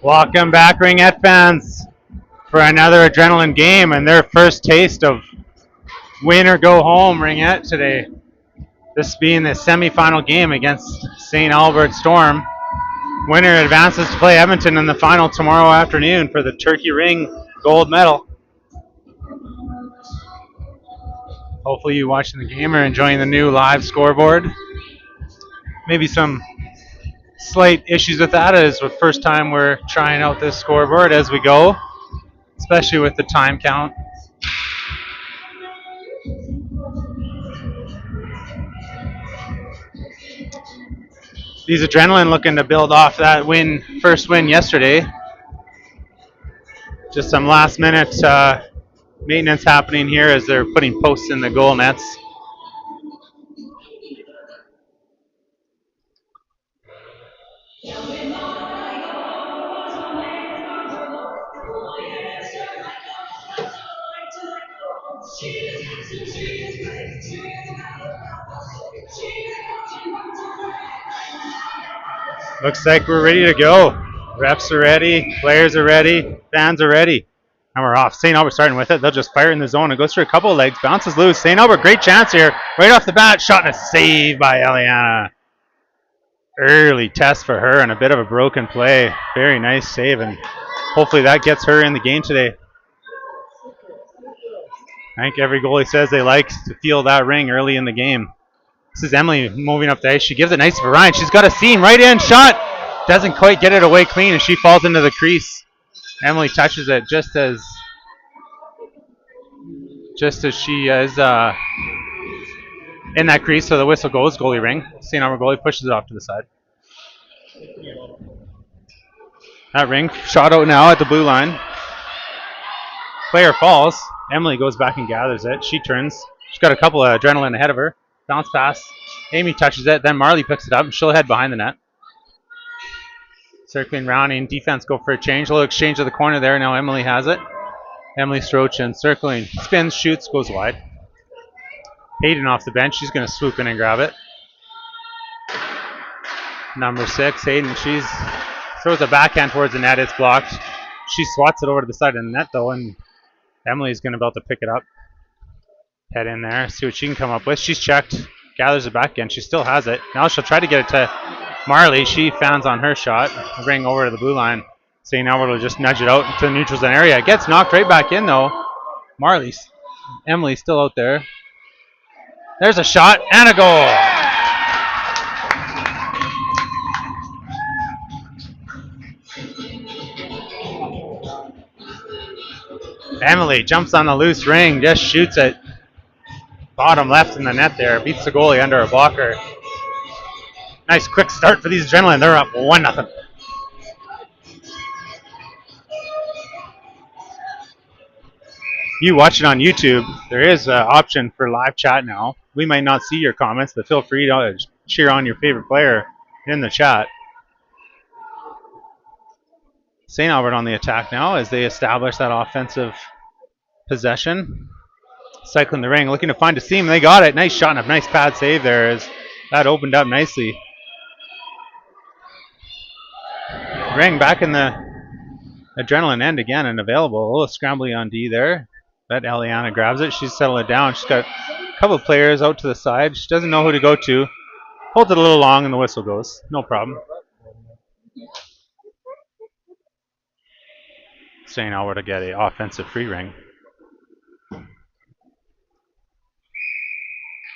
Welcome back, Ringette fans, for another adrenaline game and their first taste of win or go home Ringette today. This being the semifinal game against St. Albert Storm. Winner advances to play Edmonton in the final tomorrow afternoon for the Turkey Ring gold medal. Hopefully you watching the game are enjoying the new live scoreboard. Maybe some slight issues with that as the first time we're trying out this scoreboard as we go, especially with the time count. These Adrenaline looking to build off that first win yesterday. Just some last minute maintenance happening here as they're putting posts in the goal nets. Looks like we're ready to go. Refs are ready, players are ready, fans are ready. And we're off. St. Albert starting with it. They'll just fire it in the zone. It goes through a couple of legs, bounces loose. St. Albert, great chance here. Right off the bat, shot and a save by Eliana. Early test for her and a bit of a broken play. Very nice save, and hopefully that gets her in the game today. I think every goalie says they like to feel that ring early in the game. This is Emily moving up the ice. She gives it nice for Ryan. She's got a seam right in, shot. Doesn't quite get it away clean, and she falls into the crease. Emily touches it just as she is in that crease, so the whistle goes, goalie ring. St. Albert goalie pushes it off to the side. That ring shot out now at the blue line. Player falls. Emily goes back and gathers it. She turns. She's got a couple of Adrenaline ahead of her. Bounce pass. Amy touches it. Then Marley picks it up, and she'll head behind the net. Circling, rounding. Defense go for a change. A little exchange to the corner there. Now Emily has it. Emily Strochin circling. Spins, shoots, goes wide. Hayden off the bench. She's going to swoop in and grab it. Number 6, Hayden. She throws a backhand towards the net. It's blocked. She swats it over to the side of the net, though, and Emily's going to be able to pick it up. Head in there, see what she can come up with. She's checked, gathers it back again. She still has it. Now she'll try to get it to Marley. She fans on her shot. Ring over to the blue line. St. Albert will just nudge it out into the neutral zone area. It gets knocked right back in, though. Emily's still out there. There's a shot and a goal. Emily jumps on the loose ring, just shoots it. Bottom left in the net there. Beats the goalie under a blocker. Nice quick start for these Adrenaline. They're up 1-0. You watch it on YouTube. There is an option for live chat now. We might not see your comments, but feel free to cheer on your favorite player in the chat. St. Albert on the attack now as they establish that offensive possession. Cycling the ring, looking to find a seam. They got it. Nice shot and a nice pad save there as that opened up nicely. Ring back in the Adrenaline end again and available. A little scrambly on D there. But Eliana grabs it. She's settled it down. She's got a couple of players out to the side. She doesn't know who to go to. Holds it a little long and the whistle goes. No problem. St. Albert to get a offensive free ring.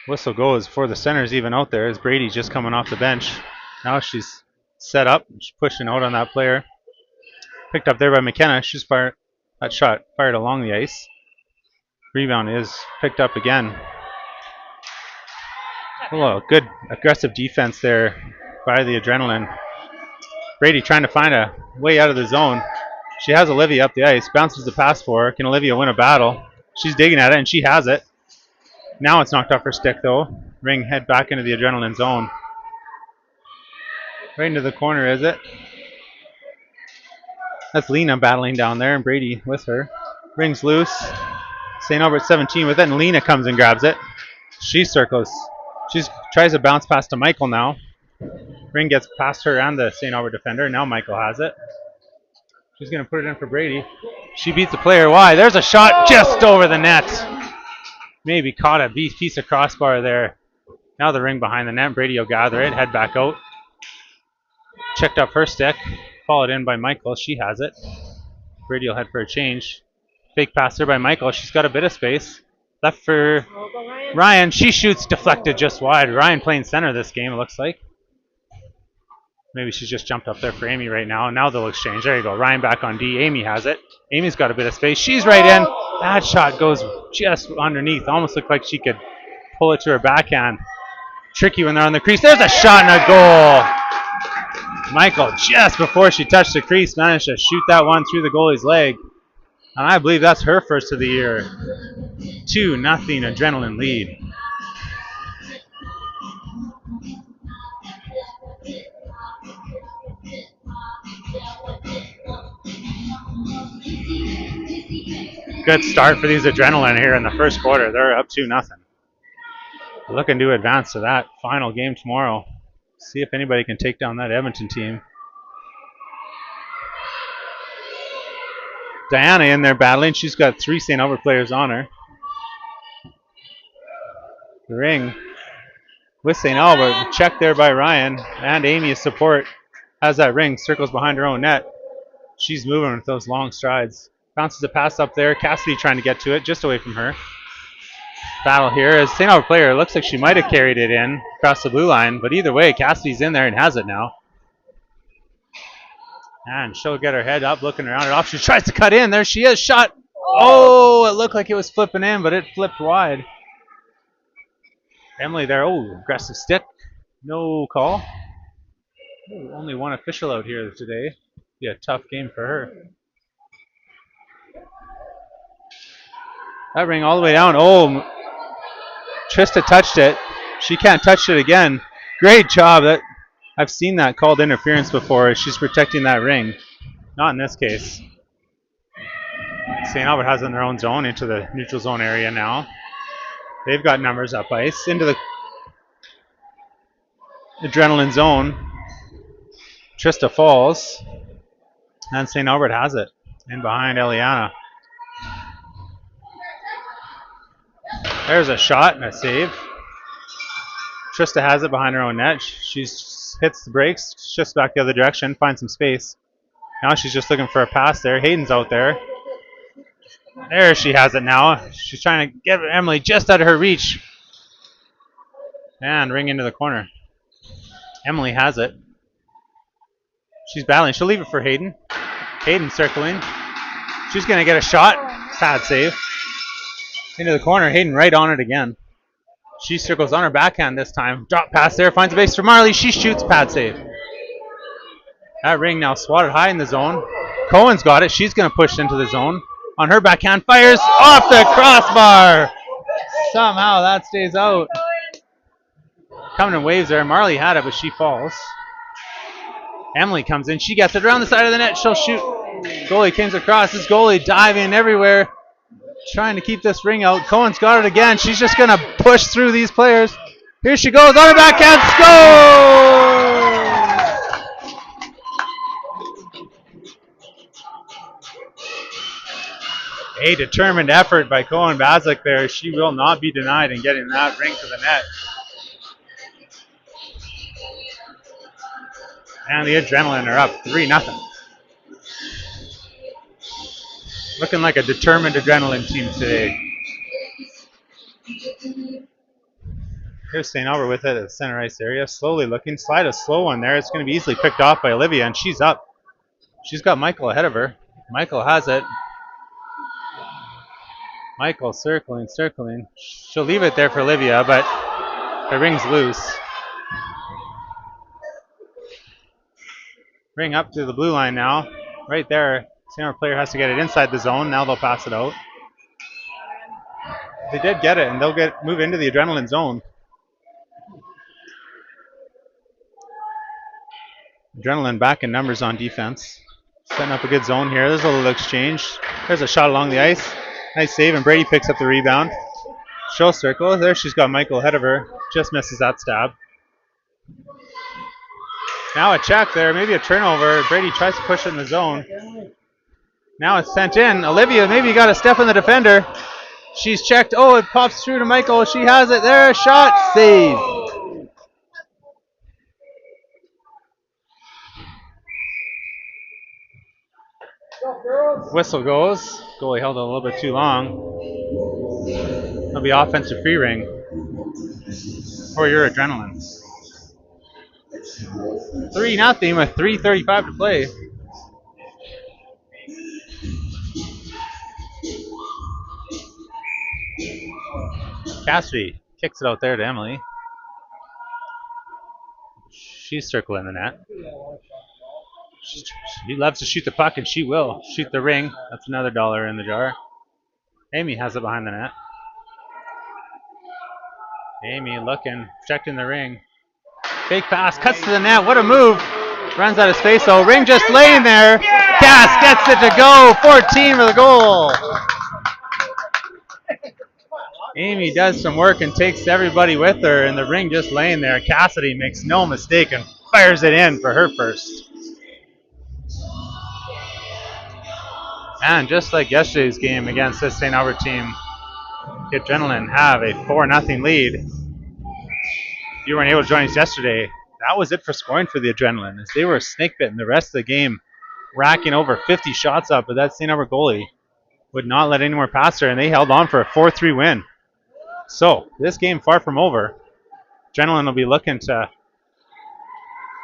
Whistle goes before the center's even out there as Brady's just coming off the bench. Now she's set up. She's pushing out on that player. Picked up there by McKenna. She's fired that shot fired along the ice. Rebound is picked up again. Oh, good aggressive defense there by the Adrenaline. Brady trying to find a way out of the zone. She has Olivia up the ice. Bounces the pass for her. Can Olivia win a battle? She's digging at it, and she has it. Now it's knocked off her stick, though. Ring head back into the Adrenaline zone. Right into the corner, is it? That's Lena battling down there, and Brady with her. Ring's loose. St. Albert 17 with it, and Lena comes and grabs it. She circles. She tries to bounce pass to Michael now. Ring gets past her and the St. Albert defender. Now Michael has it. She's going to put it in for Brady. She beats the player wide. There's a shot just over the net. Maybe caught a piece of crossbar there. Now the ring behind the net. Brady will gather it, head back out. Checked up her stick. Followed in by Michael. She has it. Brady will head for a change. Fake pass there by Michael. She's got a bit of space. Left for Ryan. She shoots deflected just wide. Ryan playing center this game, it looks like. Maybe she's just jumped up there for Amy right now. Now they'll exchange. There you go. Ryan back on D. Amy has it. Amy's got a bit of space. She's right in. That shot goes just underneath. Almost looked like she could pull it to her backhand. Tricky when they're on the crease. There's a shot and a goal. Michael, just before she touched the crease, managed to shoot that one through the goalie's leg. And I believe that's her first of the year. 2-0 Adrenaline lead. Good start for these Adrenaline here in the first quarter. They're up 2-0. Looking to advance to that final game tomorrow. See if anybody can take down that Edmonton team. Diana in there battling. She's got 3 St. Albert players on her. The ring with St. Albert. Check there by Ryan. And Amy's support has that ring. Circles behind her own net. She's moving with those long strides. Bounces a pass up there. Cassidy trying to get to it. Just away from her. Battle here as St. Albert player. Looks like she might have carried it in across the blue line. But either way, Cassidy's in there and has it now. And she'll get her head up, looking around it off. She tries to cut in. There she is. Shot. Oh, it looked like it was flipping in, but it flipped wide. Emily there. Oh, aggressive stick. No call. Oh, only one official out here today. Be a tough game for her. That ring all the way down. Oh, Trista touched it. She can't touch it again. Great job. I've seen that called interference before. She's protecting that ring. Not in this case. St. Albert has it in their own zone into the neutral zone area now. They've got numbers up ice into the Adrenaline zone. Trista falls. And St. Albert has it. In behind Eliana. There's a shot and a save. Trista has it behind her own net. She hits the brakes, shifts back the other direction, finds some space. Now she's just looking for a pass there. Hayden's out there. There she has it now. She's trying to get Emily just out of her reach. And ring into the corner. Emily has it. She's battling. She'll leave it for Hayden. Hayden circling. She's going to get a shot. Pad save. Into the corner. Hayden right on it again. She circles on her backhand this time. Drop pass there. Finds a base for Marley. She shoots. Pad save. That ring now swatted high in the zone. Cohen's got it. She's going to push into the zone. On her backhand. Fires off the crossbar. Somehow that stays out. Coming in waves there. Marley had it, but she falls. Emily comes in. She gets it around the side of the net. She'll shoot. Goalie comes across. This goalie diving everywhere. Trying to keep this ring out. Cohen's got it again. She's just going to push through these players. Here she goes. On her backhand. Score! A determined effort by Cohen Bazik there. She will not be denied in getting that ring to the net. And the Adrenaline are up 3-0. Looking like a determined Adrenaline team today. Here's St. Albert with it at the center ice area. Slowly looking. Slide a slow one there. It's going to be easily picked off by Olivia, and she's up. She's got Michael ahead of her. Michael has it. Michael circling. She'll leave it there for Olivia, but the ring's loose. Ring up to the blue line now. Right there. St. Albert player has to get it inside the zone. Now they'll pass it out. They did get it, and they'll move into the Adrenaline zone. Adrenaline back in numbers on defense. Setting up a good zone here. There's a little exchange. There's a shot along the ice. Nice save, and Brady picks up the rebound. She'll circle. There she's got Michael ahead of her. Just misses that stab. Now a check there. Maybe a turnover. Brady tries to push it in the zone. Now it's sent in. Olivia maybe got a step on the defender. She's checked. Oh, it pops through to Michael. She has it there. Shot. Save. Whistle goes. Goalie held it a little bit too long. It'll be offensive free ring for your Adrenaline. 3-0 with 3:35 to play. Cassidy kicks it out there to Emily. She's circling the net. She loves to shoot the puck, and she will shoot the ring. That's another $1 in the jar. Amy has it behind the net. Amy looking, checking the ring. Fake pass, cuts to the net. What a move. Runs out of space, though. Ring just laying there. Cass gets it to go. 14 for the goal. Amy does some work and takes everybody with her, and the ring just laying there. Cassidy makes no mistake and fires it in for her first. And just like yesterday's game against this St. Albert team, the Adrenaline have a 4-0 lead. If you weren't able to join us yesterday, that was it for scoring for the Adrenaline, as they were snake bitten the rest of the game, racking over 50 shots up, but that St. Albert goalie would not let any more pass her, and they held on for a 4-3 win. So, this game far from over. Adrenaline will be looking to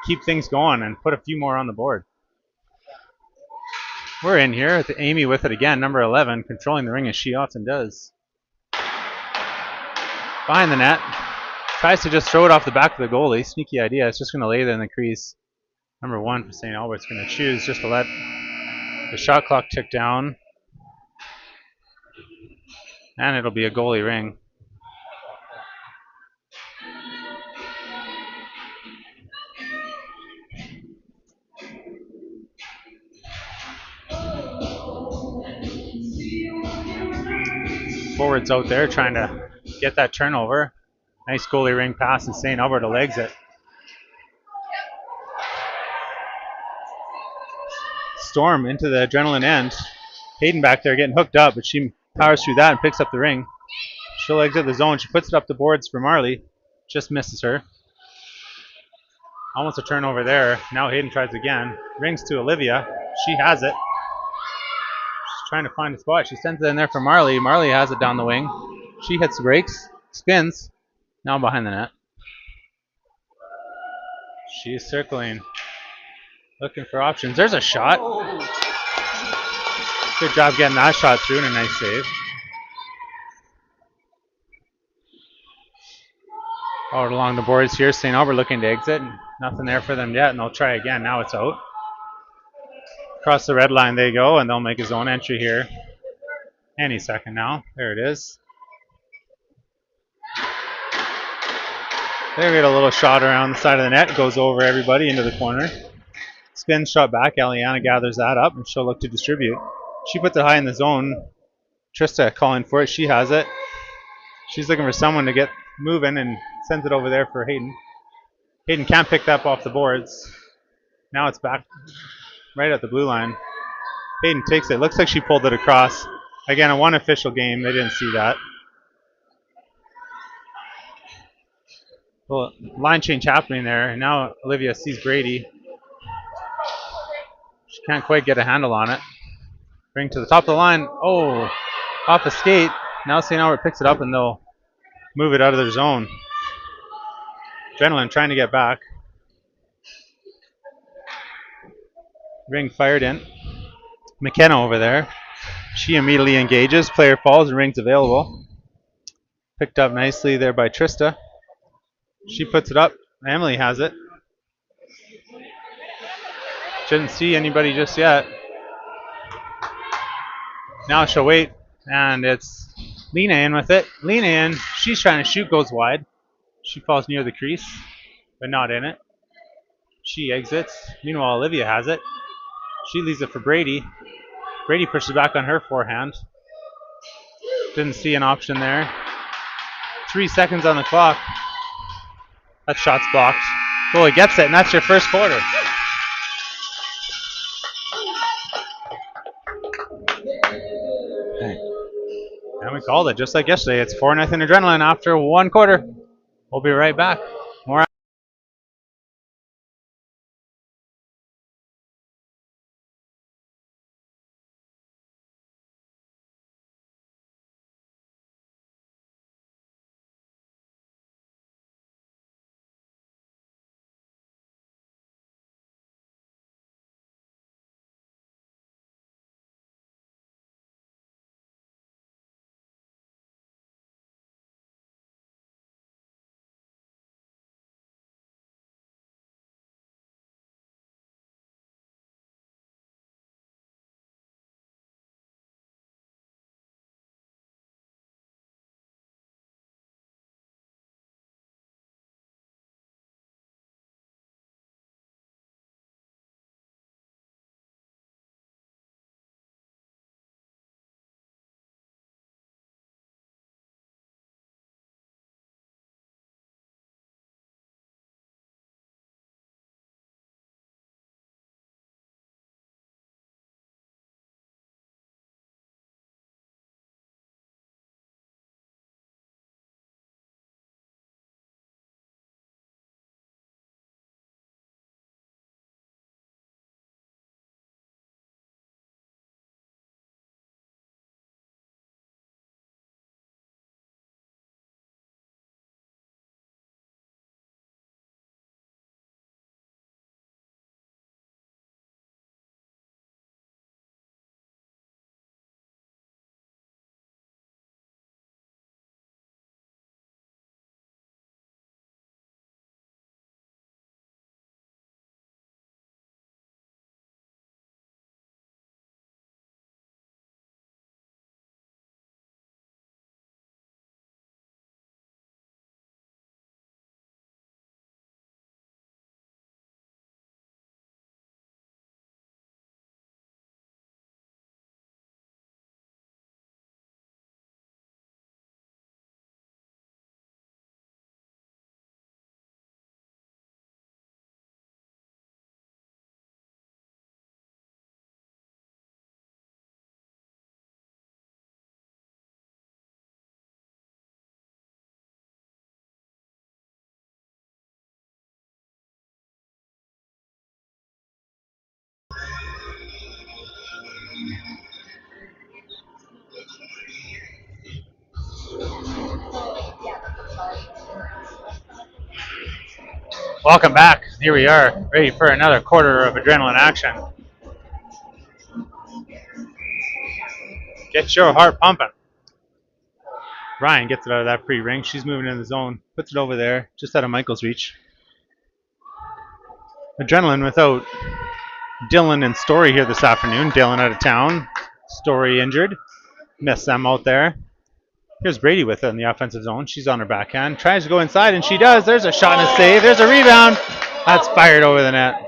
keep things going and put a few more on the board. We're in here with Amy with it again, number 11, controlling the ring as she often does. Behind the net. Tries to just throw it off the back of the goalie. Sneaky idea. It's just going to lay there in the crease. Number 1 for St. Albert's going to choose just to let the shot clock tick down. And it'll be a goalie ring. Forwards out there trying to get that turnover. Nice goalie ring pass, and St. Alberta legs it. Storm into the Adrenaline end. Hayden back there getting hooked up, but she powers through that and picks up the ring. She'll exit the zone. She puts it up the boards for Marley. Just misses her. Almost a turnover there. Now Hayden tries again. Rings to Olivia. She has it. She's trying to find a spot. She sends it in there for Marley. Marley has it down the wing. She hits the brakes. Spins. Now behind the net. She's circling. Looking for options. There's a shot. Good job getting that shot through and a nice save. Out along the boards here. St. Albert looking to exit. Nothing there for them yet, and they'll try again. Now it's out. Across the red line they go, and they'll make his own entry here. Any second now. There it is. They get a little shot around the side of the net. Goes over everybody into the corner. Spin shot back. Eliana gathers that up, and she'll look to distribute. She puts it high in the zone. Trista calling for it. She has it. She's looking for someone to get moving and sends it over there for Hayden. Hayden can't pick that up off the boards. Now it's back right at the blue line. Hayden takes it. Looks like she pulled it across. Again, a one official game. They didn't see that. Well, line change happening there. And now Olivia sees Brady. She can't quite get a handle on it. Bring to the top of the line. Oh, off the skate. Now St. Albert picks it up and they'll move it out of their zone. Adrenaline trying to get back. Ring fired in. McKenna over there. She immediately engages. Player falls and ring's available. Picked up nicely there by Trista. She puts it up. Emily has it. Shouldn't see anybody just yet. Now she'll wait. And it's Lena in with it. Lena in. She's trying to shoot. Goes wide. She falls near the crease, but not in it. She exits. Meanwhile, Olivia has it. She leaves it for Brady. Brady pushes back on her forehand. Didn't see an option there. 3 seconds on the clock. That shot's blocked. Goalie gets it, and that's your first quarter. And we called it just like yesterday. It's 4-0 Adrenaline after one quarter. We'll be right back. More. Welcome back. Here we are, ready for another quarter of adrenaline action. Get your heart pumping. Ryan gets it out of that free ring. She's moving in the zone. Puts it over there, just out of Michael's reach. Adrenaline without Dylan and Story here this afternoon. Dylan out of town. Story injured. Missed them out there. Here's Brady with it in the offensive zone. She's on her backhand. Tries to go inside, and she does. There's a shot and a save. There's a rebound. That's fired over the net.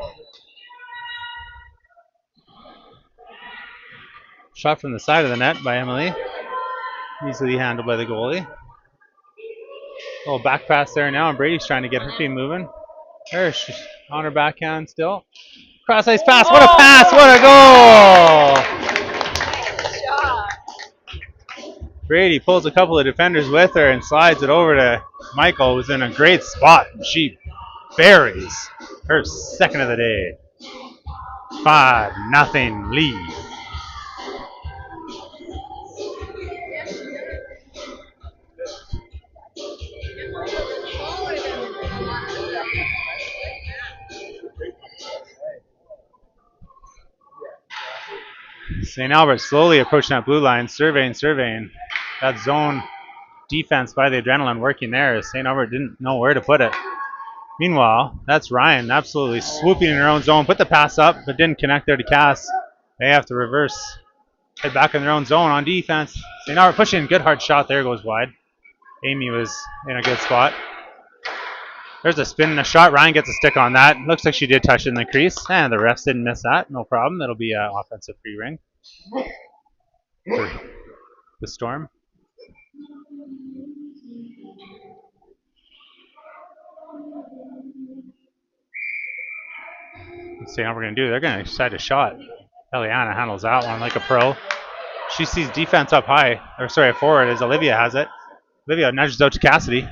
Shot from the side of the net by Emily. Easily handled by the goalie. A little back pass there now, and Brady's trying to get her team moving. There, she's on her backhand still. Cross ice pass. What a pass! What a goal! Brady pulls a couple of defenders with her and slides it over to Michael, who's in a great spot. She buries her second of the day. 5-0 lead. St. Albert slowly approaching that blue line, surveying. That zone defense by the Adrenaline working there as St. Albert didn't know where to put it. Meanwhile, that's Ryan absolutely swooping in her own zone. Put the pass up, but didn't connect there to Cass. They have to reverse. Head back in their own zone on defense. St. Albert pushing. Good hard shot there, goes wide. Amy was in a good spot. There's a spin and a shot. Ryan gets a stick on that. Looks like she did touch it in the crease. And the refs didn't miss that. No problem. It'll be an offensive free ring for the Storm. Let's see how we're going to do. They're going to decide a shot. Eliana handles that one like a pro. She sees defense up high, or sorry, forward as Olivia has it. Olivia nudges out to Cassidy.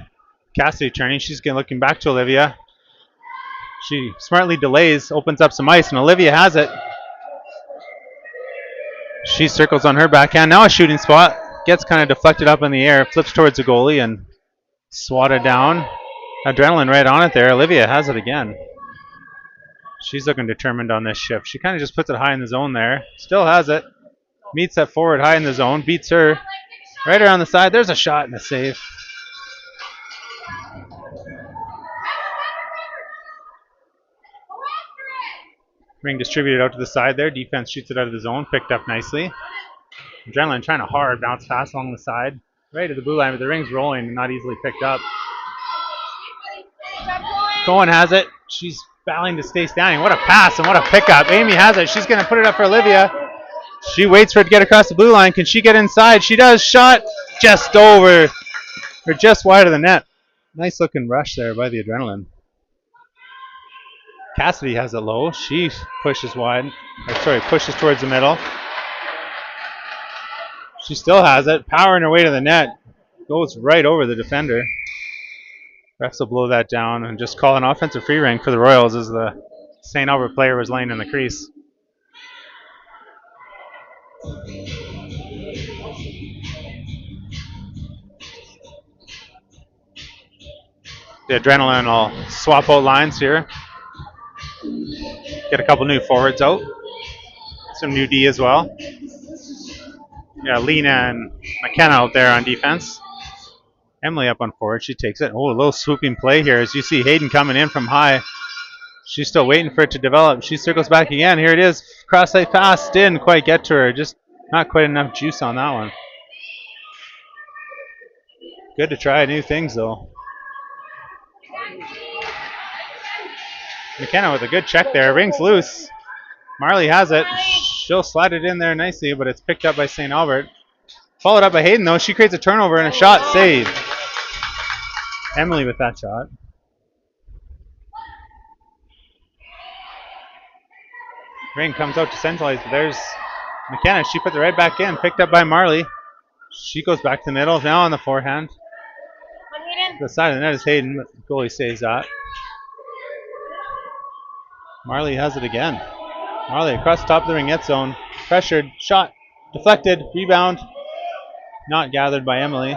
Cassidy turning. She's looking back to Olivia. She smartly delays, opens up some ice, and Olivia has it. She circles on her backhand. Now a shooting spot. Gets kind of deflected up in the air, flips towards the goalie, and swatted down. Adrenaline right on it there. Olivia has it again. She's looking determined on this shift. She kind of just puts it high in the zone there. Still has it. Meets that forward high in the zone. Beats her. Right around the side. There's a shot and a save. Ring distributed out to the side there. Defense shoots it out of the zone. Picked up nicely. Adrenaline trying to hard bounce pass along the side. Right to the blue line, but the ring's rolling and not easily picked up. Cohen has it. She's battling to stay standing. What a pass and what a pickup. Amy has it. She's going to put it up for Olivia. She waits for it to get across the blue line. Can she get inside? She does. Shot just over, or just wide of the net. Nice looking rush there by the Adrenaline. Cassidy has it low. She pushes wide. Pushes towards the middle. She still has it. Powering her way to the net. Goes right over the defender. Refs will blow that down and just call an offensive free ring for the Royals as the St. Albert player was laying in the crease. The Adrenaline will swap out lines here. Get a couple new forwards out. Some new D as well. Yeah, Lena and McKenna out there on defense. Emily up on forward. She takes it. Oh, a little swooping play here as you see Hayden coming in from high. She's still waiting for it to develop. She circles back again. Here it is. Cross-site pass. Didn't quite get to her. Just not quite enough juice on that one. Good to try new things, though. McKenna with a good check there. Ring's loose. Marley has it. She'll slide it in there nicely, but it's picked up by St. Albert. Followed up by Hayden, though. She creates a turnover and a shot save. Emily with that shot. Ring comes out to centralize. There's McKenna. She puts it right back in. Picked up by Marley. She goes back to the middle. Now on the forehand. The side of the net is Hayden, but the goalie saves that. Marley has it again. Marley across the top of the ring net zone. Pressured. Shot. Deflected. Rebound. Not gathered by Emily.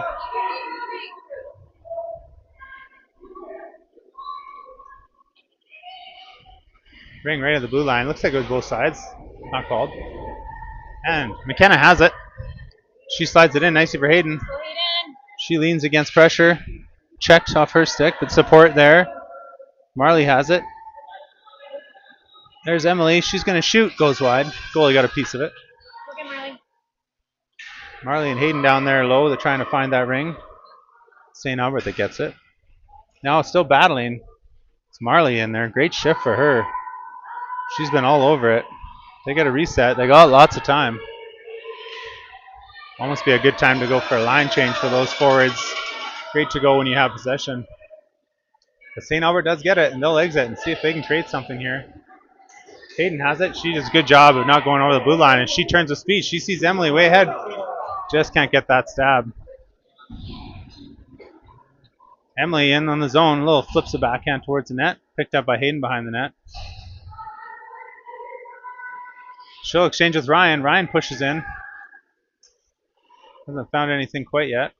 Ring right at the blue line. Looks like it was both sides. Not called. And McKenna has it. She slides it in nicely for Hayden. She leans against pressure. Checked off her stick, but support there. Marley has it. There's Emily. She's going to shoot. Goes wide. Goalie got a piece of it. Okay, Marley. Marley and Hayden down there low. They're trying to find that ring. St. Albert that gets it. Now still battling. It's Marley in there. Great shift for her. She's been all over it. They got a reset. They got lots of time. Almost be a good time to go for a line change for those forwards. Great to go when you have possession. But St. Albert does get it, and they'll exit and see if they can create something here. Hayden has it. She does a good job of not going over the blue line, and she turns with speed. She sees Emily way ahead. Just can't get that stab. Emily in on the zone. A little flips the backhand towards the net. Picked up by Hayden behind the net. She'll exchange with Ryan. Ryan pushes in. Hasn't found anything quite yet.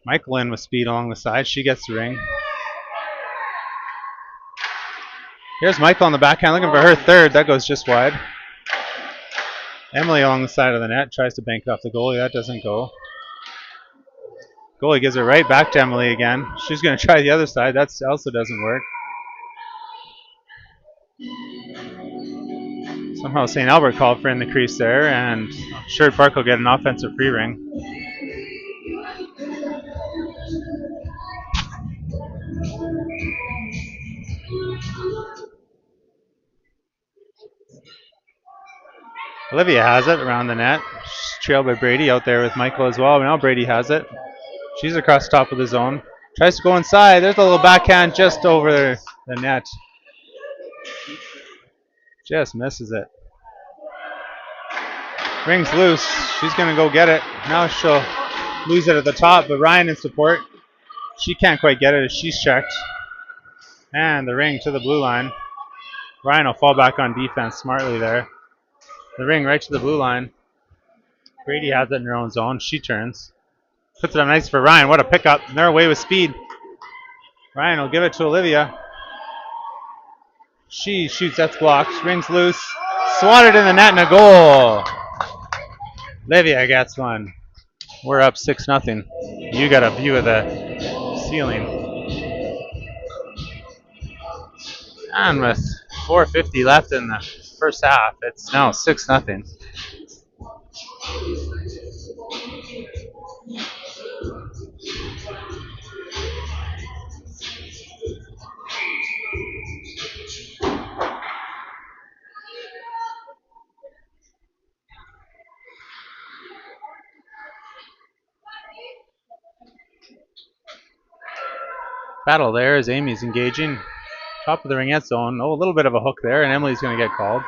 Michael in with speed along the side. She gets the ring. Here's Michael on the backhand looking for her third. That goes just wide. Emily along the side of the net tries to bank it off the goalie. That doesn't go. Goalie gives it right back to Emily again. She's going to try the other side. That also doesn't work. Somehow St. Albert called for in the crease there, and Sherwood Park will get an offensive free ring. Olivia has it around the net. She's trailed by Brady out there with Michael as well. Now Brady has it. She's across the top of the zone. Tries to go inside. There's a little backhand just over the net. Just misses it. Ring's loose. She's going to go get it. Now she'll lose it at the top, but Ryan in support. She can't quite get it as she's checked. And the ring to the blue line. Ryan will fall back on defense smartly there. The ring right to the blue line. Brady has it in her own zone. She turns. Puts it up nice for Ryan. What a pickup. And they're away with speed. Ryan will give it to Olivia. She shoots, that's blocked. Ring's loose. Swatted in the net and a goal. Olivia gets one. We're up 6-0. You got a view of the ceiling. And with 4:50 left in the first half, it's now 6-0. Battle there as Amy's engaging. Top of the ringette zone. Oh, a little bit of a hook there, and Emily's going to get called.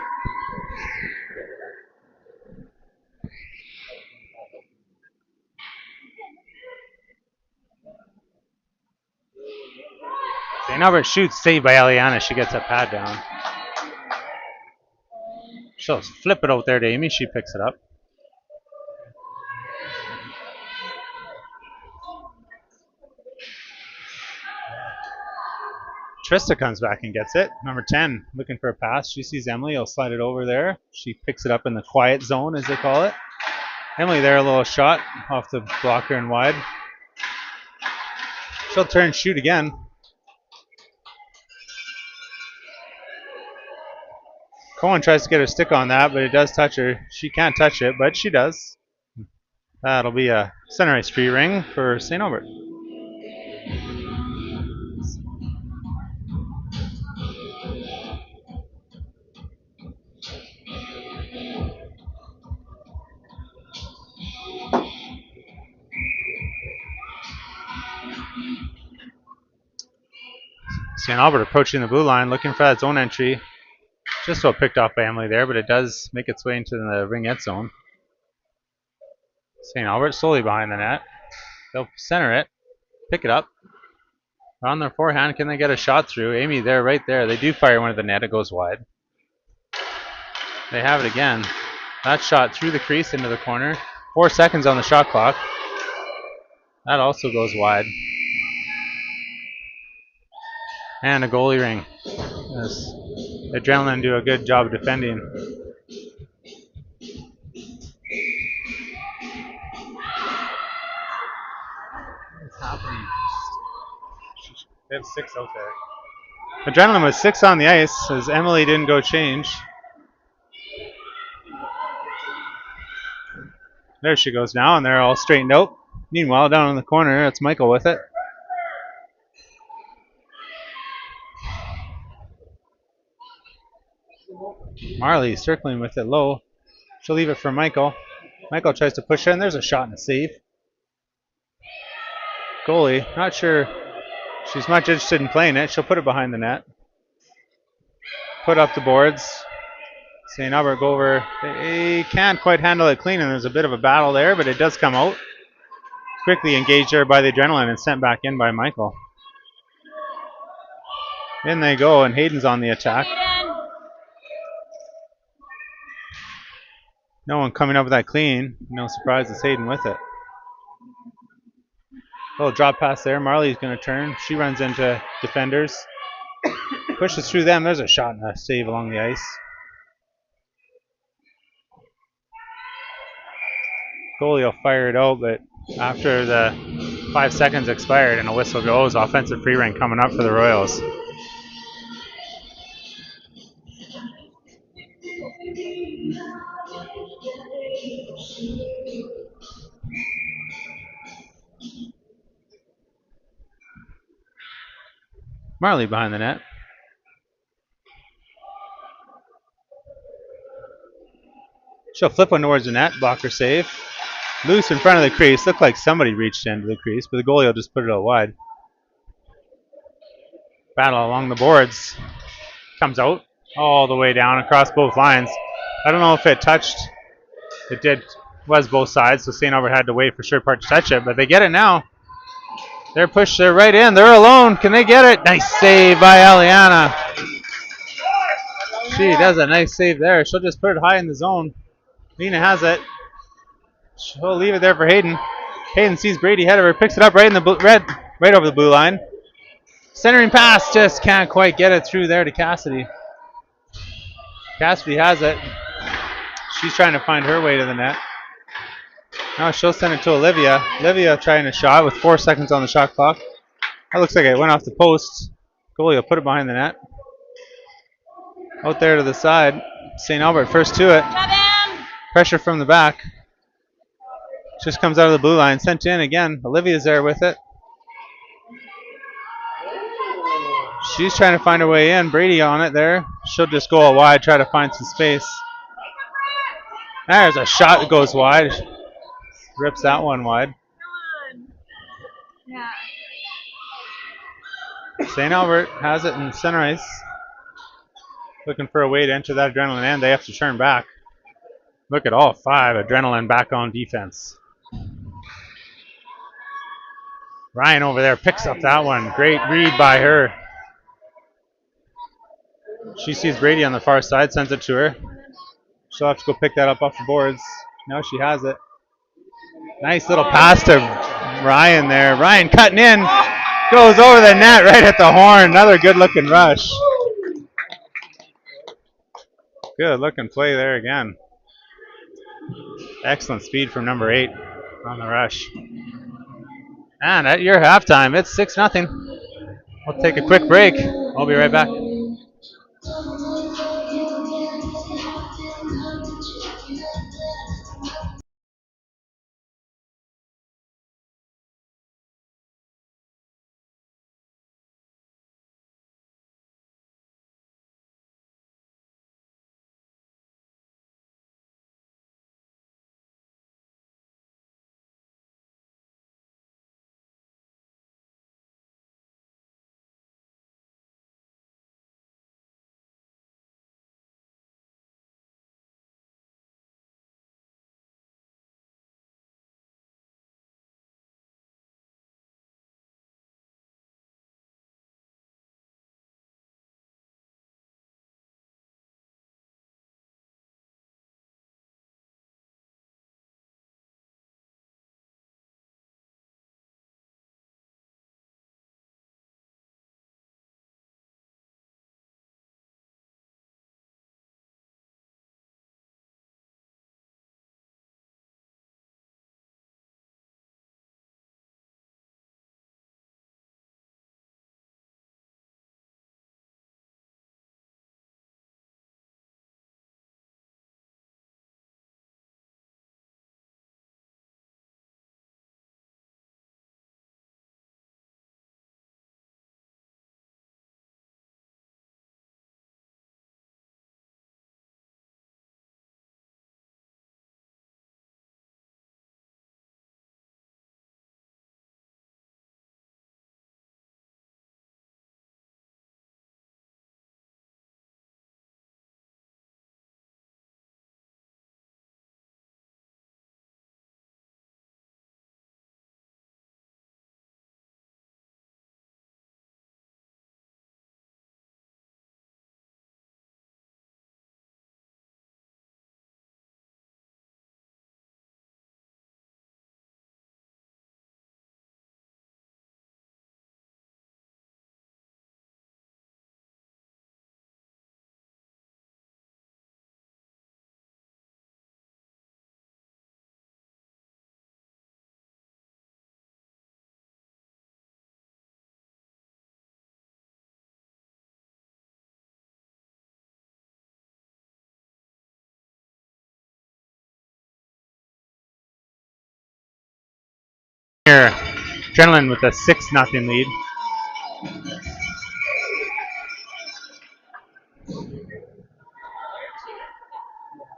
St. Albert shoots, saved by Eliana. She gets a pad down. She'll flip it out there to Amy. She picks it up. Trista comes back and gets it. Number 10 looking for a pass. She sees Emily. Will slide it over there. She picks it up in the quiet zone, as they call it. Emily there, a little shot off the blocker and wide. She'll turn and shoot again. Cohen tries to get her stick on that, but it does touch her. She can't touch it, but she does. That'll be a center ice free ring for St. Albert. St. Albert approaching the blue line, looking for that zone entry. Just so picked off by Emily there, but it does make its way into the ringette zone. St. Albert slowly behind the net. They'll center it, pick it up. On their forehand, can they get a shot through? Amy there, right there. They do fire one at the net. It goes wide. They have it again. That shot through the crease into the corner. 4 seconds on the shot clock. That also goes wide. And a goalie ring. Yes. Adrenaline do a good job defending. What's happening? They have 6 out there. Adrenaline was 6 on the ice as Emily didn't go change. There she goes now, and they're all straightened out. Meanwhile, down in the corner, it's Michael with it. Marley circling with it low. She'll leave it for Michael. Michael tries to push it, and there's a shot and a save. Goalie, not sure she's much interested in playing it. She'll put it behind the net. Put up the boards. St. Albert go over. They can't quite handle it clean, and there's a bit of a battle there, but it does come out. Quickly engaged there by the Adrenaline and sent back in by Michael. In they go, and Hayden's on the attack. No one coming up with that clean. No surprise, it's Hayden with it. Little drop pass there. Marley's going to turn. She runs into defenders. Pushes through them. There's a shot and a save along the ice. Goalie will fire it out, but after the 5 seconds expired and a whistle goes, offensive free ring coming up for the Royals. Marley behind the net. She'll flip one towards the net. Blocker save. Loose in front of the crease. Looked like somebody reached into the crease, but the goalie will just put it out wide. Battle along the boards. Comes out. all the way down across both lines. I don't know if it touched. It did, was both sides, so St. Albert had to wait for Sherwood Park to touch it, but they get it now. They're pushed, they're right in, they're alone. Can they get it? Nice save by Aliana. She does a nice save there. She'll just put it high in the zone. Lena has it. She'll leave it there for Hayden. Hayden sees Brady ahead of her, picks it up right in the right over the blue line. Centering pass, just can't quite get it through there to Cassidy. Cassidy has it. She's trying to find her way to the net. Now she'll send it to Olivia. Olivia trying a shot with 4 seconds on the shot clock. That looks like it went off the post. Goalie will put it behind the net. Out there to the side. St. Albert first to it. Pressure from the back. Just comes out of the blue line. Sent in again. Olivia's there with it. She's trying to find her way in. Brady on it there. She'll just go out wide, try to find some space. There's a shot that goes wide. Rips that one wide. Yeah. St. Albert has it in center ice. Looking for a way to enter that adrenaline end. They have to turn back. Look at all 5. Adrenaline back on defense. Ryan over there picks up that one. Great read by her. She sees Brady on the far side, sends it to her. She'll have to go pick that up off the boards. Now she has it. Nice little pass to Ryan there. Ryan cutting in. Goes over the net right at the horn. Another good looking rush. Good looking play there again. Excellent speed from number 8 on the rush. And at your halftime, it's 6-0. We'll take a quick break. I'll be right back. Here, Adrenaline with a 6-0 lead.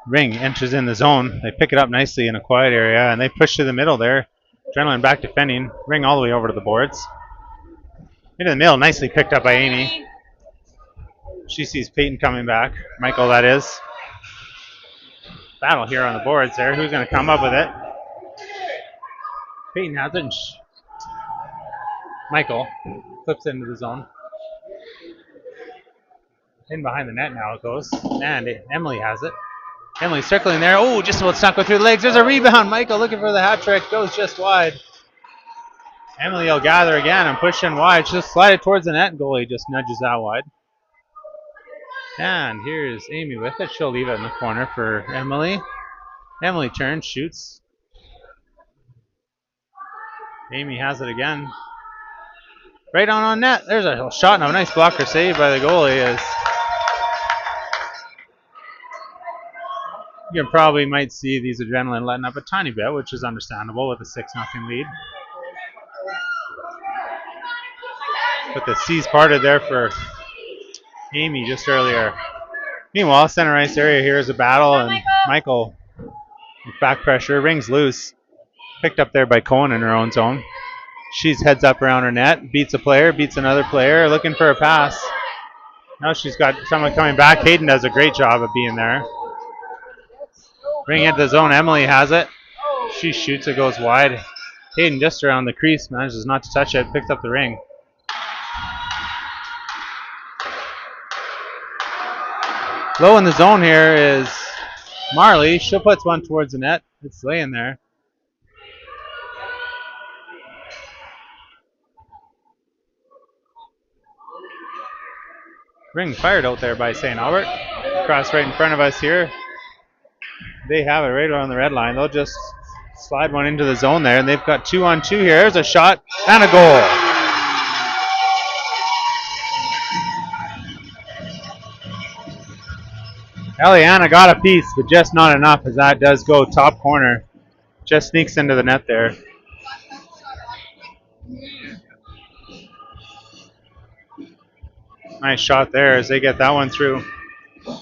Ring enters in the zone. They pick it up nicely in a quiet area, and they push to the middle there. Adrenaline back defending. Ring all the way over to the boards. Into the middle, nicely picked up by Amy. She sees Peyton coming back. Michael, that is. Battle here on the boards there. Who's going to come up with it? Peyton has it. Michael flips into the zone. In behind the net now it goes. And Emily has it. Emily circling there. Oh, just about stuck with her legs. There's a rebound. Michael looking for the hat trick. Goes just wide. Emily will gather again and push in wide. She'll slide it towards the net. Goalie just nudges that wide. And here's Amy with it. She'll leave it in the corner for Emily. Emily turns, shoots. Amy has it again. Right on net. There's a shot and a nice blocker save by the goalie. As you probably might see these Adrenaline letting up a tiny bit, which is understandable with a 6-0 lead. But the C's parted there for Amy just earlier. Meanwhile, center ice area here is a battle, and Michael with back pressure rings loose. Picked up there by Cohen in her own zone. She's heads up around her net, beats a player, beats another player, looking for a pass. Now she's got someone coming back. Hayden does a great job of being there. Bringing it to the zone. Emily has it. She shoots, it goes wide. Hayden just around the crease, manages not to touch it, picks up the ring. Low in the zone here is Marley. She'll put one towards the net. It's laying there. Ring fired out there by St. Albert. Cross right in front of us here. They have it right around the red line. They'll just slide one into the zone there, and they've got 2-on-2 here. There's a shot and a goal. Eliana got a piece, but just not enough as that does go top corner. Just sneaks into the net there. Nice shot there as they get that one through.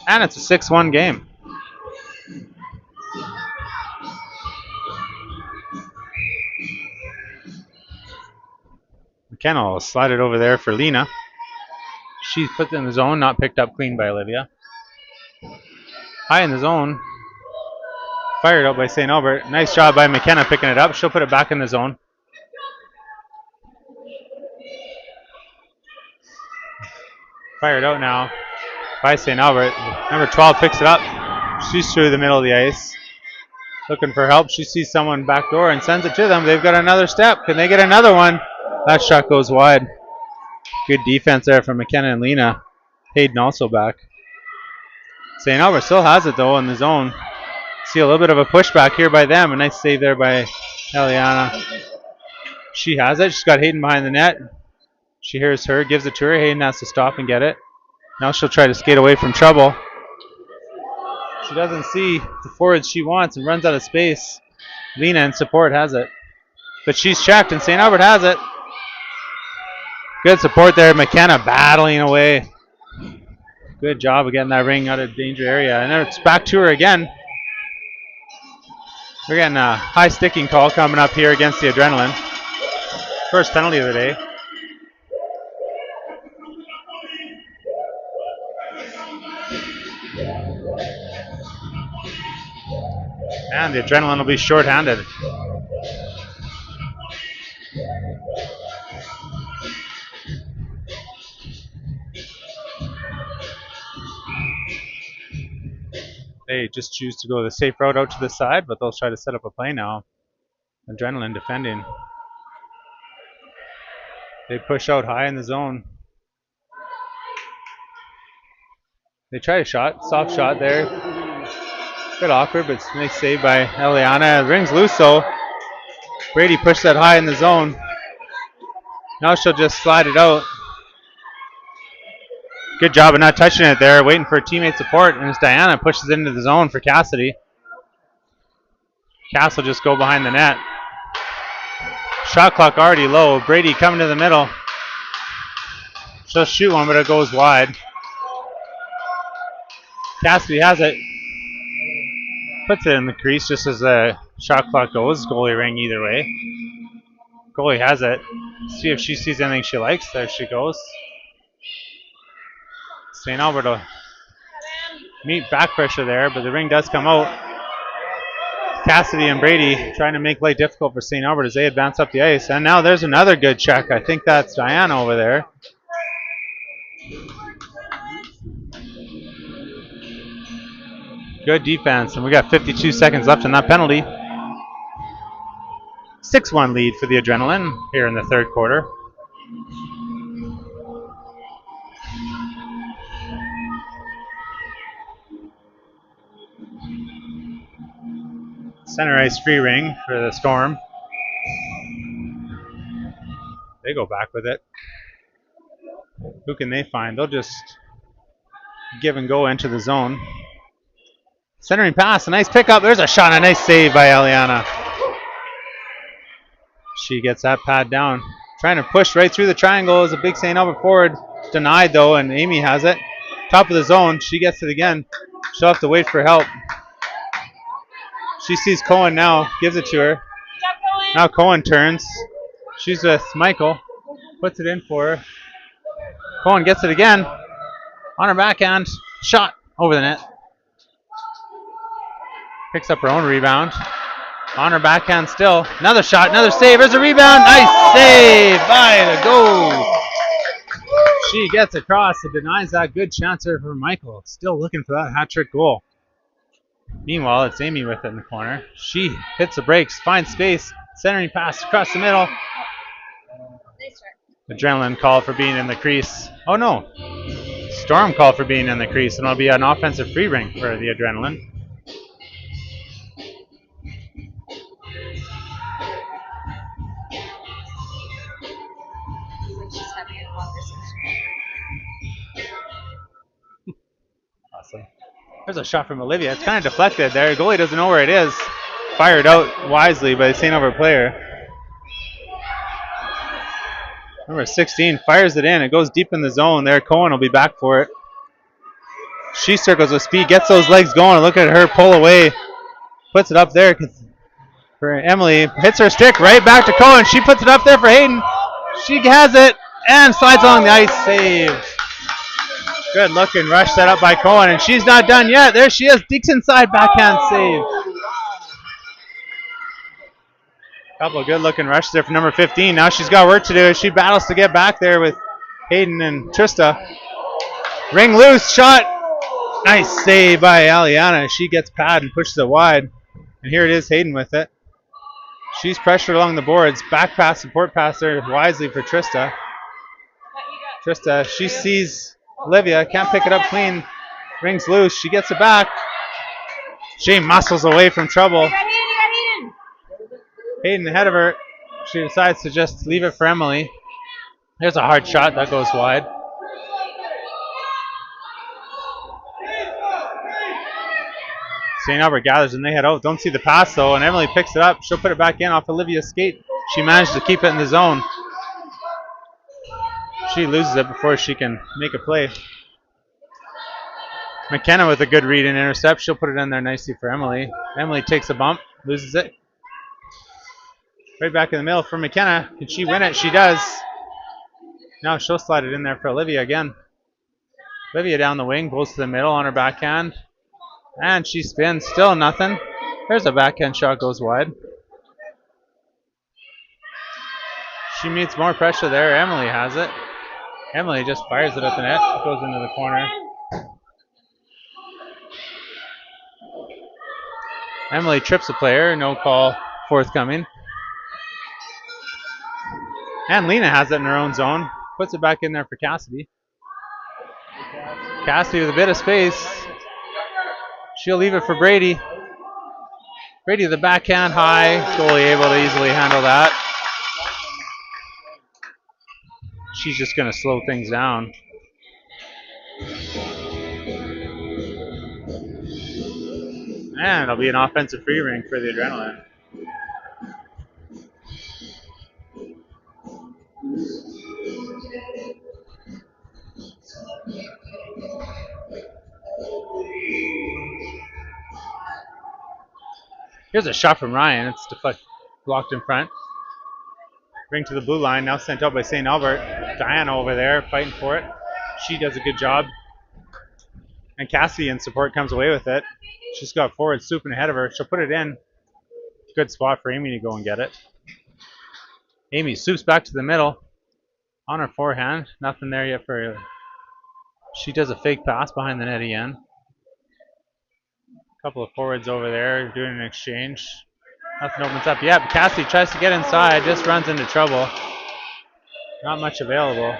And it's a 6-1 game. McKenna will slide it over there for Lena. She puts it in the zone, not picked up clean by Olivia. High in the zone. Fired out by St. Albert. Nice job by McKenna picking it up. She'll put it back in the zone. Fired out now by St. Albert. Number 12 picks it up. She's through the middle of the ice. Looking for help. She sees someone backdoor and sends it to them. They've got another step. Can they get another one? That shot goes wide. Good defense there from McKenna and Lena. Hayden also back. St. Albert still has it though in the zone. See a little bit of a pushback here by them. A nice save there by Eliana. She has it. She's got Hayden behind the net. She hears her, gives it to her. Hayden has to stop and get it. Now she'll try to skate away from trouble. She doesn't see the forwards she wants and runs out of space. Lena in support has it. But she's checked and St. Albert has it. Good support there. McKenna battling away. Good job of getting that ring out of danger area. And then it's back to her again. We're getting a high sticking call coming up here against the Adrenaline. First penalty of the day. And the Adrenaline will be shorthanded. They just choose to go the safe route out to the side, but they'll try to set up a play now. Adrenaline defending. They push out high in the zone. They try a shot, soft shot there. Bit awkward, but nice save by Eliana. Rings loose though. Brady pushed that high in the zone. Now she'll just slide it out. Good job of not touching it there, waiting for teammate support. And as Diana pushes it into the zone for Cassidy. Cass will just go behind the net. Shot clock already low. Brady coming to the middle. She'll shoot one, but it goes wide. Cassidy has it. Puts it in the crease just as the shot clock goes. Goalie ring either way. Goalie has it. See if she sees anything she likes. There she goes. St. Albert will meet back pressure there, but the ring does come out. Cassidy and Brady trying to make life difficult for St. Albert as they advance up the ice. And now there's another good check. I think that's Diana over there. Good defense, and we got 52 seconds left in that penalty. 6-1 lead for the Adrenaline here in the third quarter. Center ice free ring for the Storm. They go back with it. Who can they find? They'll just give and go into the zone. Centering pass, a nice pickup. There's a shot, a nice save by Eliana. She gets that pad down. Trying to push right through the triangle is a big St. Albert forward. Denied though, and Amy has it. Top of the zone. She gets it again. She'll have to wait for help. She sees Cohen now. Gives it to her. Now Cohen turns. She's with Michael. Puts it in for her. Cohen gets it again. On her backhand. Shot over the net. Picks up her own rebound. On her backhand still. Another shot, another save. There's a rebound. Nice save by the goal. She gets across and denies that good chancer for Michael. Still looking for that hat trick goal. Meanwhile, it's Amy with it in the corner. She hits the brakes, finds space, centering pass across the middle. Adrenaline call for being in the crease. Oh no. Storm call for being in the crease, and it'll be an offensive free ring for the Adrenaline. Awesome. There's a shot from Olivia. It's kind of deflected there. The goalie doesn't know where it is. Fired out wisely by the St. Albert player. Number 16 fires it in. It goes deep in the zone there. Cohen will be back for it. She circles with speed, gets those legs going. Look at her pull away. Puts it up there for Emily. Hits her stick right back to Cohen. She puts it up there for Hayden. She has it and slides along the ice. Save. Good looking rush set up by Cohen, and she's not done yet. There she is. Deeks inside, backhand save. Couple of good looking rushes there for number 15. Now she's got work to do. She battles to get back there with Hayden and Trista. Ring loose, shot. Nice save by Aliana. She gets pad and pushes it wide. And here it is, Hayden with it. She's pressured along the boards. Back pass, support pass there wisely for Trista. Trista, she sees Olivia, can't pick it up clean. Rings loose, she gets it back. She muscles away from trouble. Hayden ahead of her. She decides to just leave it for Emily. There's a hard shot that goes wide. St. Albert gathers and they head out. Don't see the pass though, and Emily picks it up. She'll put it back in off Olivia's skate. She managed to keep it in the zone. She loses it before she can make a play. McKenna with a good read and intercept. She'll put it in there nicely for Emily. Emily takes a bump, loses it. Right back in the middle for McKenna. Can she win it? She does. Now she'll slide it in there for Olivia again. Olivia down the wing, goes to the middle on her backhand. And she spins, still nothing. There's a backhand shot, goes wide. She meets more pressure there. Emily has it. Emily just fires it at the net. It goes into the corner. Emily trips a player. No call forthcoming. And Lena has it in her own zone. Puts it back in there for Cassidy. Cassidy with a bit of space. She'll leave it for Brady. Brady the backhand high. Goalie able to easily handle that. She's just going to slow things down. And it'll be an offensive free ring for the Adrenaline. Here's a shot from Ryan. It's blocked in front. Ring to the blue line. Now sent out by St. Albert. Diana over there fighting for it. She does a good job. And Cassie in support comes away with it. She's got forward swooping ahead of her. She'll put it in. Good spot for Amy to go and get it. Amy swoops back to the middle on her forehand. Nothing there yet for her. She does a fake pass behind the net again. A couple of forwards over there doing an exchange. Nothing opens up yet. But Cassie tries to get inside, just runs into trouble. Not much available.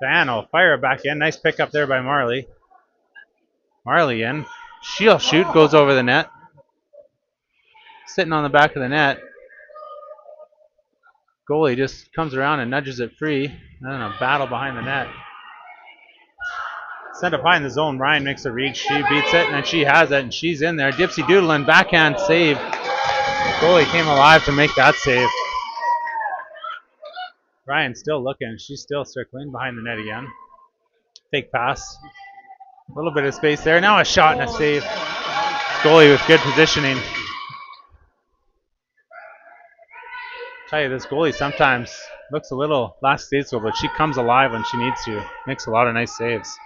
Van will fire it back in. Nice pickup there by Marley. Marley in. She'll shoot, goes over the net. Sitting on the back of the net. Goalie just comes around and nudges it free. And then a battle behind the net. Sent up high in the zone. Ryan makes a reach. She beats it, and she has it, and she's in there. Dipsy doodling, backhand save. Goalie came alive to make that save. Ryan's still looking. She's still circling behind the net again. Fake pass. A little bit of space there. Now a shot and a save. Goalie with good positioning. Tell you, this goalie sometimes looks a little lackadaisical, but she comes alive when she needs to. Makes a lot of nice saves.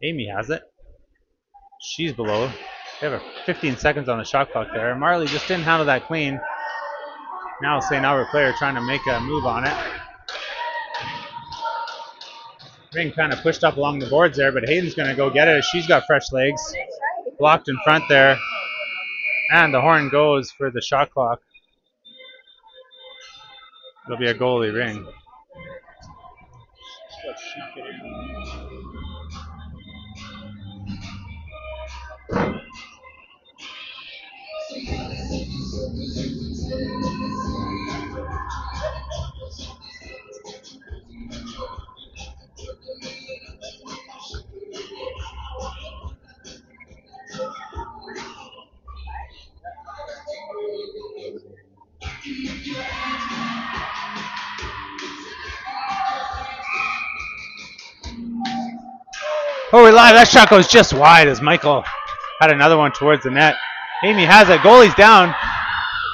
Amy has it. She's below. They have 15 seconds on the shot clock there. Marley just didn't handle that clean. Now St. Albert player trying to make a move on it. Ring kind of pushed up along the boards there, but Hayden's going to go get it. She's got fresh legs. Blocked in front there. And the horn goes for the shot clock. It'll be a goalie ring. Oh, we're live. That shot goes just wide as Michael had another one towards the net. Amy has it. Goalie's down.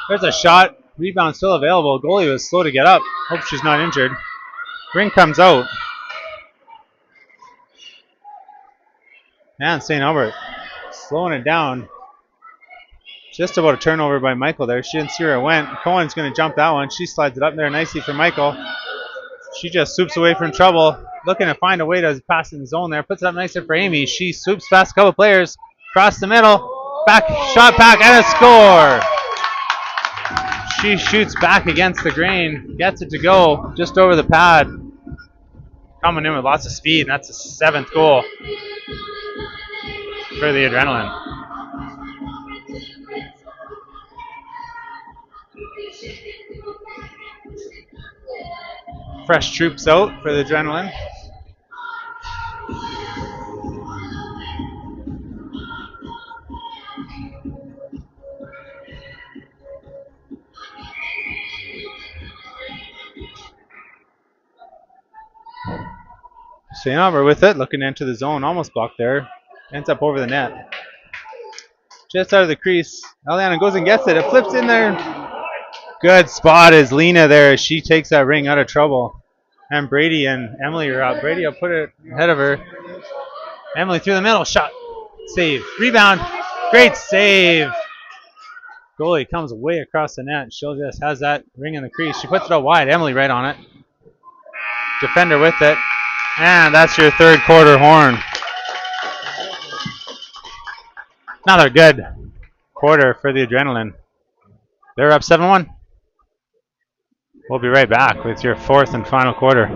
There's a shot. Rebound still available. Goalie was slow to get up. Hope she's not injured. Ring comes out. And St. Albert slowing it down. Just about a turnover by Michael there. She didn't see where it went. Cohen's going to jump that one. She slides it up there nicely for Michael. She just swoops away from trouble. Looking to find a way to pass in the zone there. Puts it up nicely for Amy. She swoops past a couple players. Across the middle. Back shot back and a score. She shoots back against the grain. Gets it to go just over the pad. Coming in with lots of speed. And that's the 7th goal for the Adrenaline. Fresh troops out for the Adrenaline. St. Albert with it, looking into the zone, almost blocked there. Ends up over the net. Just out of the crease. Eliana goes and gets it. It flips in there. Good spot is Lena there. She takes that ring out of trouble. And Brady and Emily are up. Brady will put it ahead of her. Emily through the middle. Shot. Save. Rebound. Great save. Goalie comes way across the net. She just has that ring in the crease. She puts it out wide. Emily right on it. Defender with it. And that's your 3rd quarter horn. Another good quarter for the Adrenaline. They're up 7-1. We'll be right back with your 4th and final quarter.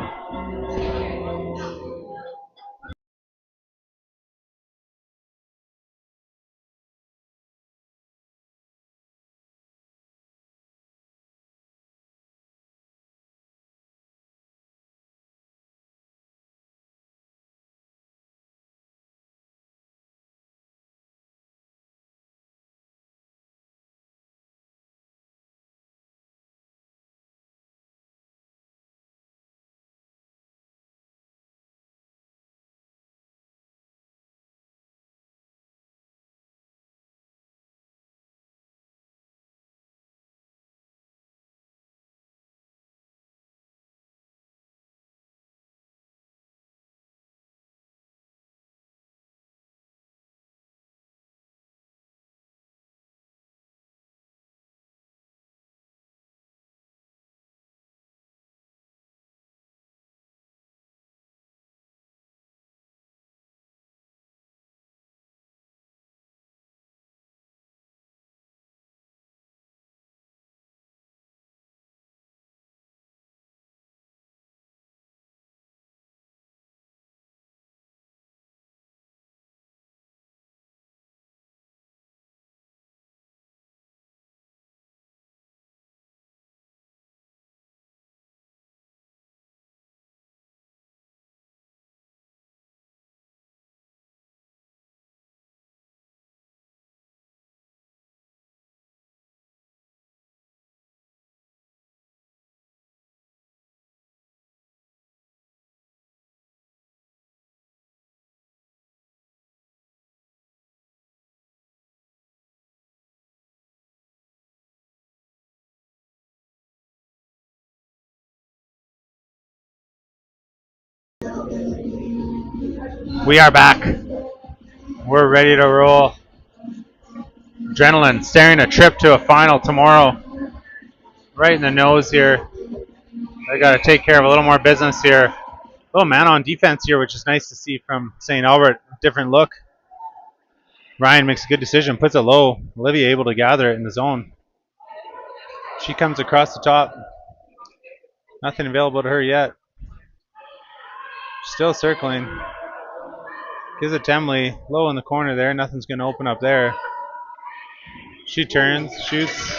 We are back. We're ready to roll. Adrenaline staring a trip to a final tomorrow. Right in the nose here. They got to take care of a little more business here. A little man on defense here, which is nice to see from St. Albert. Different look. Ryan makes a good decision, puts it low. Olivia able to gather it in the zone. She comes across the top. Nothing available to her yet. Still circling. Gives it to Emily. Low in the corner there. Nothing's going to open up there. She turns, shoots.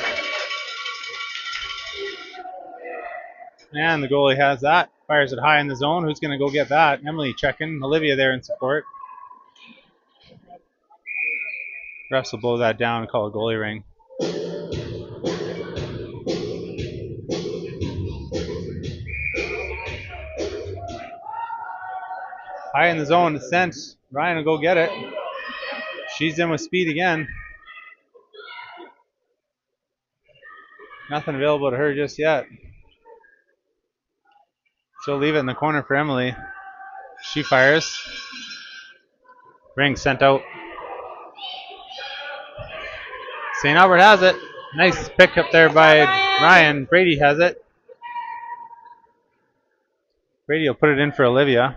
And the goalie has that. Fires it high in the zone. Who's going to go get that? Emily checking. Olivia there in support. Refs will blow that down and call a goalie ring. High in the zone, it's sent. Ryan will go get it. She's in with speed again. Nothing available to her just yet. She'll leave it in the corner for Emily. She fires. Ring sent out. St. Albert has it. Nice pick up there by Ryan. Brady has it. Brady will put it in for Olivia.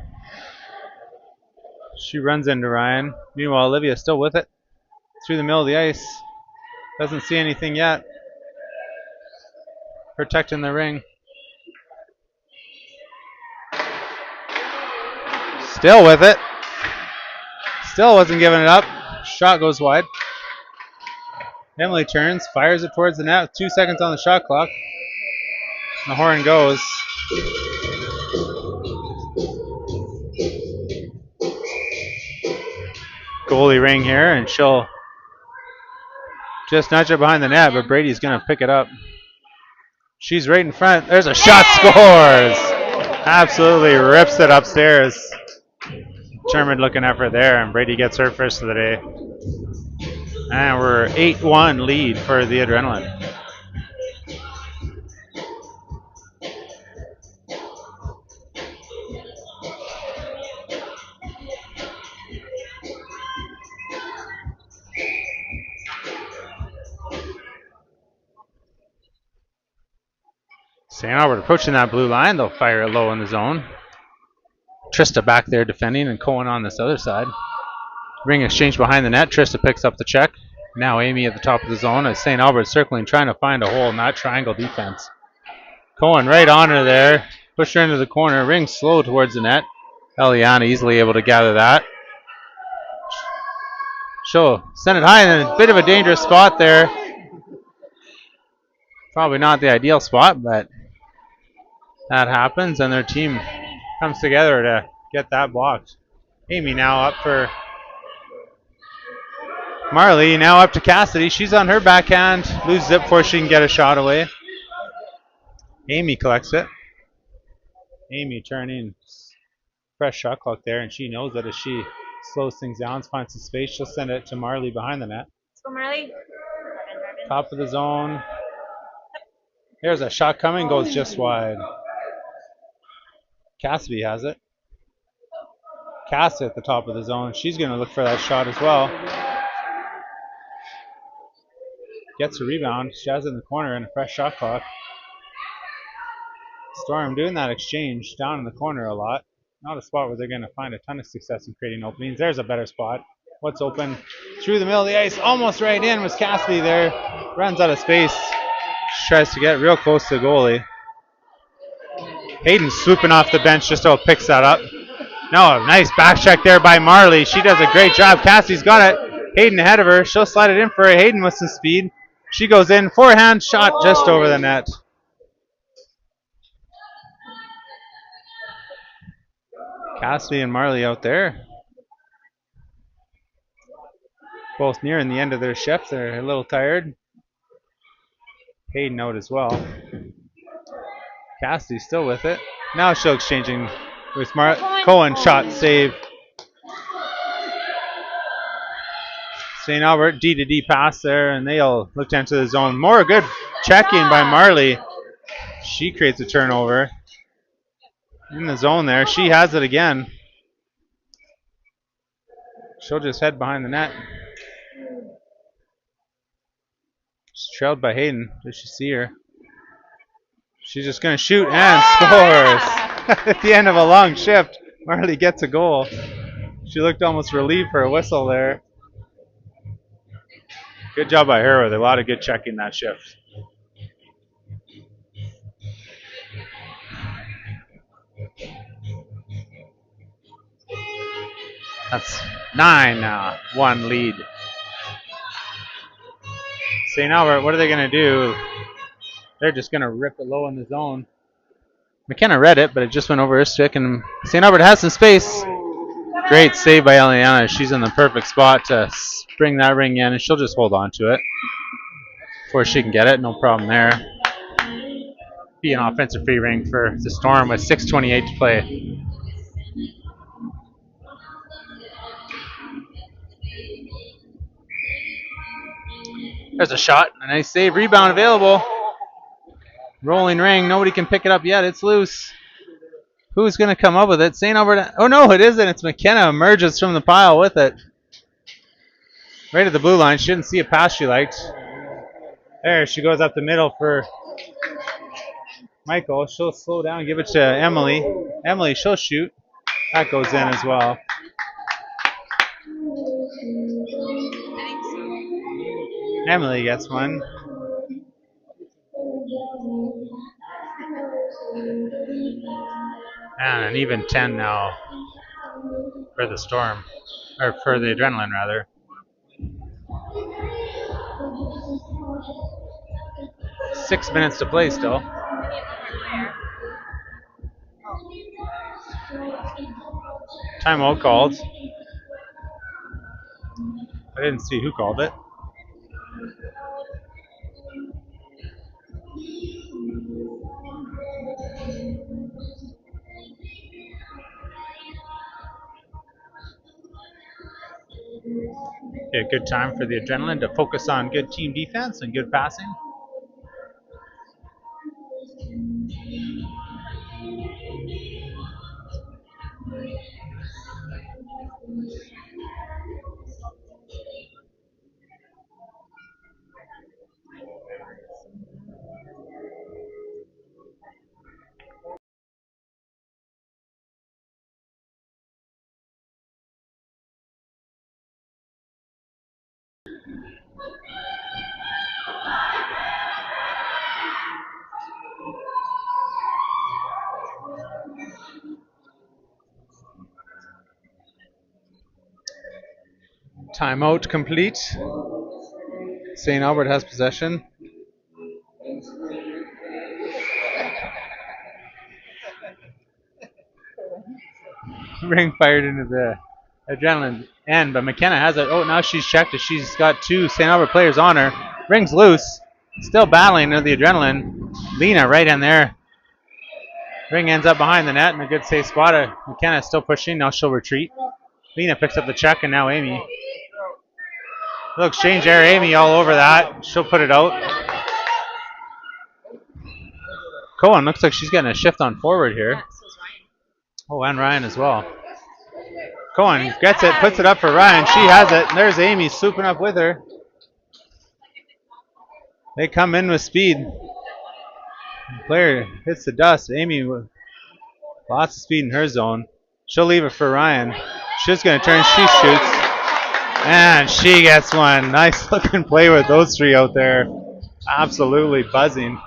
She runs into Ryan. Meanwhile, Olivia's still with it. Through the middle of the ice. Doesn't see anything yet. Protecting the ring. Still with it. Still wasn't giving it up. Shot goes wide. Emily turns, fires it towards the net. 2 seconds on the shot clock. The horn goes. Goalie ring here, and she'll just nudge it behind the net, but Brady's going to pick it up. She's right in front. There's a shot, scores! Absolutely rips it upstairs. Determined looking effort there, and Brady gets her first of the day. And we're 8-1 lead for the Adrenaline. St. Albert approaching that blue line. They'll fire it low in the zone. Trista back there defending, and Cohen on this other side. Ring exchange behind the net. Trista picks up the check. Now Amy at the top of the zone as St. Albert circling, trying to find a hole in that triangle defense. Cohen right on her there. Push her into the corner. Ring slow towards the net. Eliana easily able to gather that. She'll send it high in a bit of a dangerous spot there. Probably not the ideal spot, but that happens, and their team comes together to get that blocked. Amy now up for Marley, now up to Cassidy. She's on her backhand. Loses it before she can get a shot away. Amy collects it. Amy turning. Fresh shot clock there, and she knows that as she slows things down, finds some space, she'll send it to Marley behind the net. Let's go, Marley. Top of the zone. There's a shot coming, goes just wide. Cassidy has it. Cassidy at the top of the zone. She's going to look for that shot as well. Gets a rebound. She has it in the corner and a fresh shot clock. Storm doing that exchange down in the corner a lot. Not a spot where they're going to find a ton of success in creating openings. There's a better spot. What's open? Through the middle of the ice. Almost right in was Cassidy there. Runs out of space. Tries to get real close to the goalie. Hayden swooping off the bench just so it picks that up. No, nice back check there by Marley. She does a great job. Cassidy's got it. Hayden ahead of her. She'll slide it in for her. Hayden with some speed. She goes in. Forehand shot just over the net. Cassidy and Marley out there. Both nearing the end of their shift. They're a little tired. Hayden out as well. Cassidy still with it. Now she'll exchanging with Cohen. Shot save. St. Albert D-to-D pass there, and they'll look to enter the zone. More good checking by Marley. She creates a turnover. In the zone there. She has it again. She'll just head behind the net. She's trailed by Hayden. Does she see her? She's just going to shoot and scores. At the end of a long shift, Marley gets a goal. She looked almost relieved for a whistle there. Good job by her with a lot of good checking that shift. That's 9-1 lead. St. Albert, what are they going to do? They're just going to rip it low in the zone. McKenna read it, but it just went over her stick, and St. Albert has some space. Great save by Eliana. She's in the perfect spot to bring that ring in, and she'll just hold on to it before she can get it. No problem there. Be an offensive free ring for the Storm with 6:28 to play. There's a shot. A nice save. Rebound available. Rolling ring. Nobody can pick it up yet. It's loose. Who's going to come up with it? St. Albert. Oh, no, it isn't. It's McKenna. Emerges from the pile with it. Right at the blue line. She didn't see a pass she liked. There, she goes up the middle for Michael. She'll slow down, give it to Emily. Emily, she'll shoot. That goes in as well. Emily gets one. And an even 10 now for the Storm. Or for the Adrenaline, rather. Six minutes to play still. Timeout called. I didn't see who called it. Okay, good time for the Adrenaline to focus on good team defense and good passing. Timeout complete. St. Albert has possession. Ring fired into the Adrenaline end, but McKenna has it. Oh, now she's checked it. She's got two St. Albert players on her. Ring's loose. Still battling with the Adrenaline. Lena right in there. Ring ends up behind the net in a good safe spot. McKenna still pushing. Now she'll retreat. Lena picks up the check, and now Amy. Little exchange there. Amy all over that. She'll put it out. Cohen looks like she's getting a shift on forward here. Oh, and Ryan as well. Cohen gets it, puts it up for Ryan. She has it. And there's Amy swooping up with her. They come in with speed. The player hits the dust. Amy with lots of speed in her zone. She'll leave it for Ryan. She's going to turn. She shoots. And she gets one. Nice looking play with those three out there. Absolutely buzzing.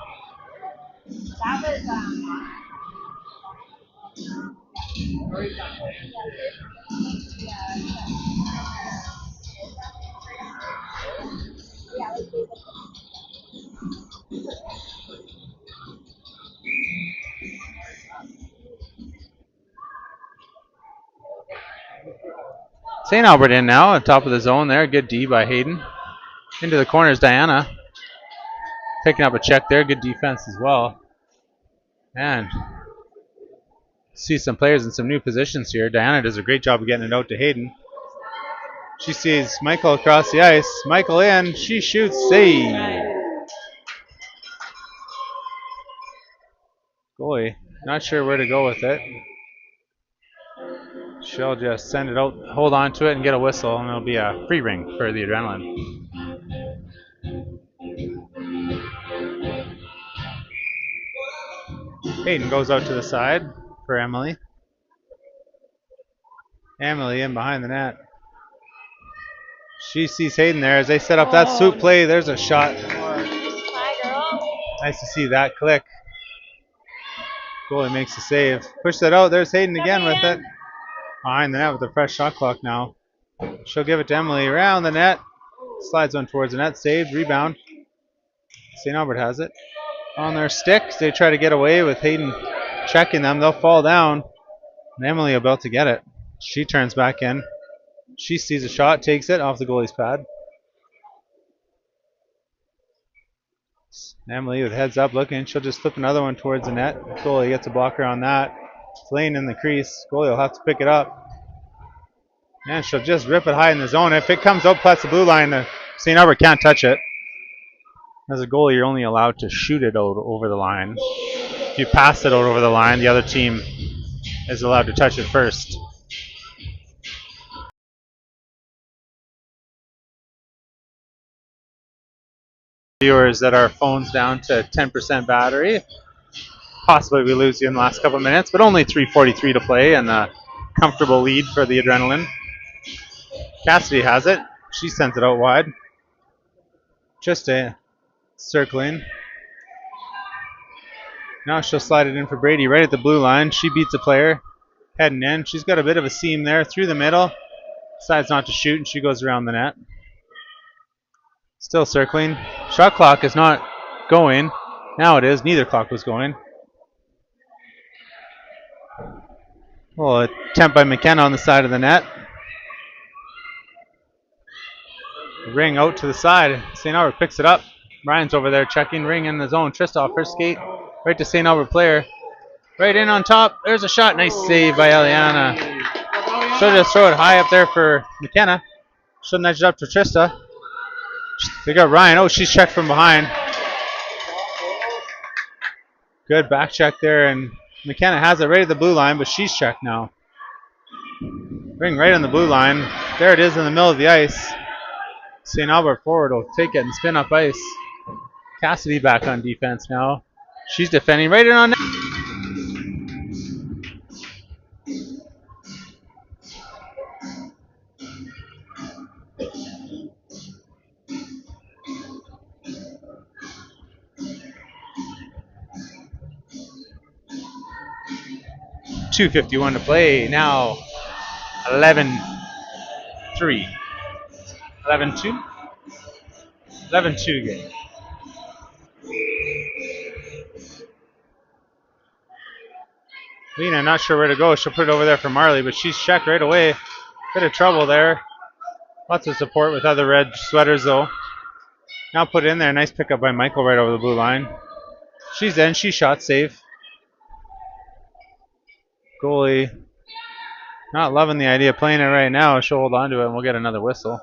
St. Albert in now, at top of the zone there. Good D by Hayden. Into the corners, Diana. Picking up a check there. Good defense as well. And see some players in some new positions here. Diana does a great job of getting it out to Hayden. She sees Michael across the ice. Michael in. She shoots. Save. Goalie Not sure where to go with it. She'll just send it out, hold on to it, and get a whistle, and it'll be a free ring for the Adrenaline. Hayden goes out to the side for Emily. Emily in behind the net. She sees Hayden there as they set up that swoop play. There's a shot. Nice to see that click. Goalie makes the save. Push that out. There's Hayden again with it. Behind the net with a fresh shot clock now. She'll give it to Emily around the net. Slides one towards the net. Saved. Rebound. St. Albert has it. On their sticks, they try to get away with Hayden checking them. They'll fall down. And Emily about to get it. She turns back in. She sees a shot, takes it off the goalie's pad. Emily with heads up looking. She'll just flip another one towards the net. Goalie gets a blocker on that. It's laying in the crease. Goalie will have to pick it up. And she'll just rip it high in the zone. If it comes out past the blue line, St. Albert can't touch it. As a goalie, you're only allowed to shoot it out over the line. If you pass it out over the line, the other team is allowed to touch it first. Viewers that our phone's down to 10% battery. Possibly we lose you in the last couple of minutes, but only 3:43 to play and a comfortable lead for the Adrenaline. Cassidy has it. She sends it out wide. Just a circling. Now she'll slide it in for Brady right at the blue line. She beats a player heading in. She's got a bit of a seam there through the middle. Decides not to shoot, and she goes around the net. Still circling. Shot clock is not going. Now it is. Neither clock was going. Well, attempt by McKenna on the side of the net. Ring out to the side. St. Albert picks it up. Ryan's over there checking. Ring in the zone. Tristoff, her skate. Right to St. Albert player. Right in on top. There's a shot. Nice save by Eliana. She'll just throw it high up there for McKenna. She'll nudge it up to Trista. They got Ryan. Oh, she's checked from behind. Good back check there. And McKenna has it right at the blue line, but she's checked now. Ring right on the blue line. There it is in the middle of the ice. St. Albert forward will take it and spin up ice. Cassidy back on defense now. She's defending right in on net. .251 to play. Now 11-3. 11-2? 11-2 game. Lena not sure where to go. She'll put it over there for Marley, but she's checked right away. Bit of trouble there. Lots of support with other red sweaters though. Now put it in there. Nice pickup by Michael right over the blue line. She's in. She shot safe. Goalie not loving the idea of playing it right now. She'll hold on to it and we'll get another whistle.